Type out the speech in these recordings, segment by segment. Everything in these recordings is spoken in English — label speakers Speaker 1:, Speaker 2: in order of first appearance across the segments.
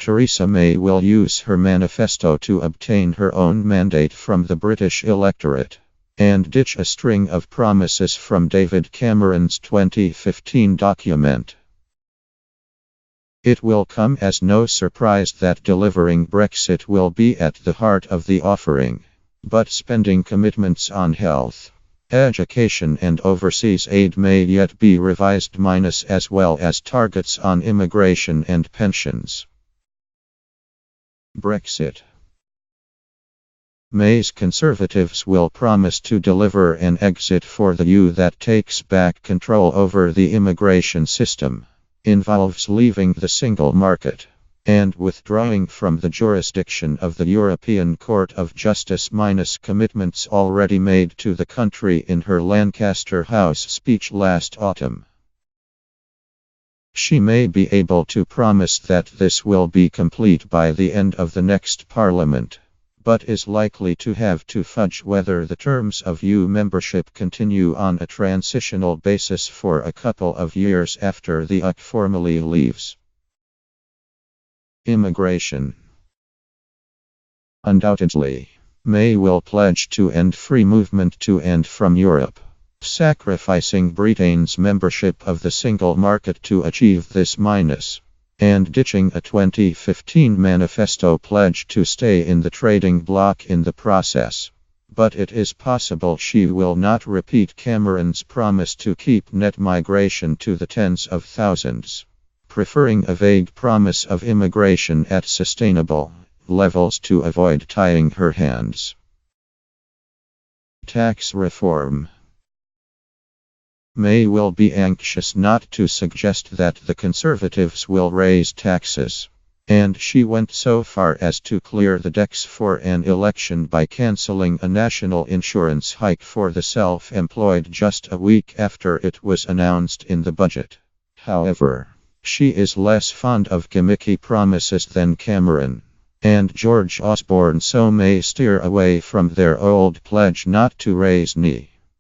Speaker 1: Theresa May will use her manifesto to obtain her own mandate from the British electorate and ditch a string of promises from David Cameron's 2015 document. It will come as no surprise that delivering Brexit will be at the heart of the offering, but spending commitments on health, education and overseas aid may yet be revised, as well as targets on immigration and pensions. Brexit. May's Conservatives will promise to deliver an exit for the EU that takes back control over the immigration system, involves leaving the single market, and withdrawing from the jurisdiction of the European Court of Justice, commitments already made to the country in her Lancaster House speech last autumn. She may be able to promise that this will be complete by the end of the next Parliament, but is likely to have to fudge whether the terms of EU membership continue on a transitional basis for a couple of years after the UK formally leaves. Immigration. Undoubtedly, May will pledge to end free movement to and from Europe, sacrificing Britain's membership of the single market to achieve this, and ditching a 2015 manifesto pledge to stay in the trading bloc in the process. But it is possible she will not repeat Cameron's promise to keep net migration to the tens of thousands, preferring a vague promise of immigration at sustainable levels to avoid tying her hands. Tax reform. May will be anxious not to suggest that the Conservatives will raise taxes, and she went so far as to clear the decks for an election by cancelling a national insurance hike for the self-employed just a week after it was announced in the budget. However, she is less fond of gimmicky promises than Cameron and George Osborne, so may steer away from their old pledge not to raise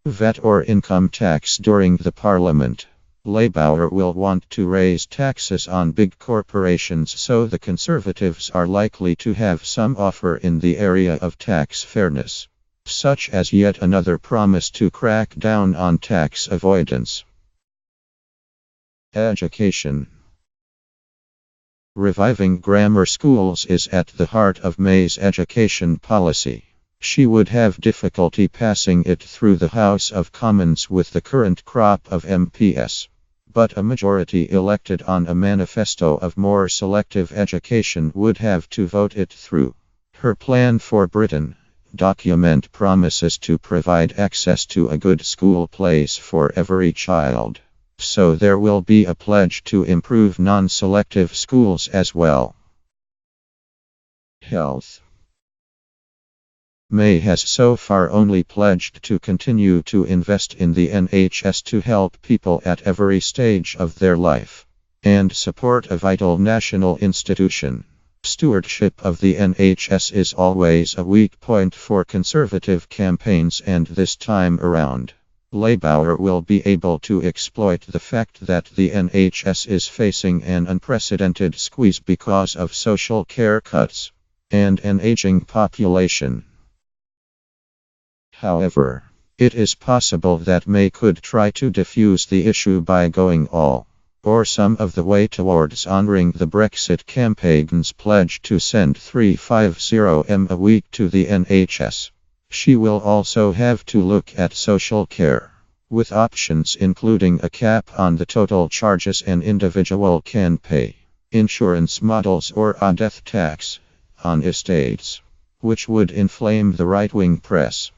Speaker 1: VAT or income tax during the Parliament. Labour will want to raise taxes on big corporations, so the Conservatives are likely to have some offer in the area of tax fairness, such as yet another promise to crack down on tax avoidance. Education. Reviving grammar schools is at the heart of May's education policy. She would have difficulty passing it through the House of Commons with the current crop of MPs, but a majority elected on a manifesto of more selective education would have to vote it through. Her plan for Britain document promises to provide access to a good school place for every child, so there will be a pledge to improve non-selective schools as well. Health. May has so far only pledged to continue to invest in the NHS to help people at every stage of their life, and support a vital national institution. Stewardship of the NHS is always a weak point for Conservative campaigns, and this time around, Labour will be able to exploit the fact that the NHS is facing an unprecedented squeeze because of social care cuts and an aging population. However, it is possible that May could try to defuse the issue by going all or some of the way towards honouring the Brexit campaign's pledge to send £350 a week to the NHS. She will also have to look at social care, with options including a cap on the total charges an individual can pay, insurance models, or a death tax on estates, which would inflame the right-wing press.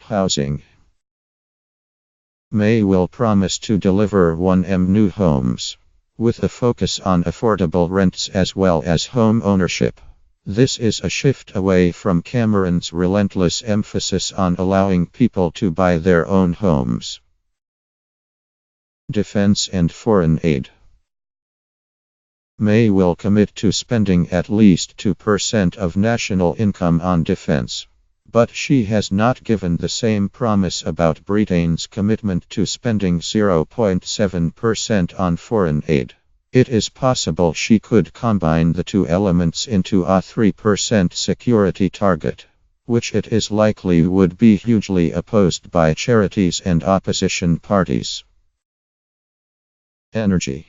Speaker 1: Housing. May will promise to deliver 1M new homes, with a focus on affordable rents as well as home ownership. This is a shift away from Cameron's relentless emphasis on allowing people to buy their own homes. Defense and foreign aid. May will commit to spending at least 2% of national income on defense, but she has not given the same promise about Britain's commitment to spending 0.7% on foreign aid. It is possible she could combine the two elements into a 3% security target, which it is likely would be hugely opposed by charities and opposition parties. Energy.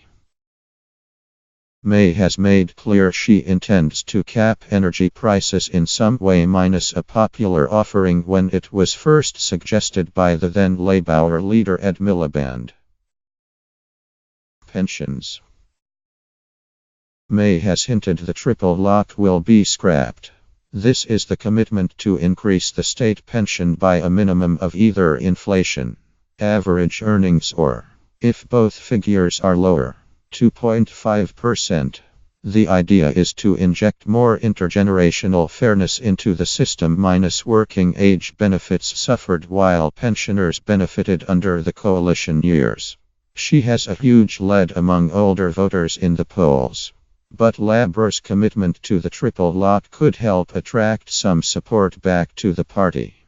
Speaker 1: May has made clear she intends to cap energy prices in some way minus a popular offering when it was first suggested by the then Labour leader Ed Miliband. Pensions. May has hinted the triple lock will be scrapped. This is the commitment to increase the state pension by a minimum of either inflation, average earnings or, if both figures are lower, 2.5%. The idea is to inject more intergenerational fairness into the system minus working age benefits suffered while pensioners benefited under the coalition years. She has a huge lead among older voters in the polls. But Labour's commitment to the triple lock could help attract some support back to the party.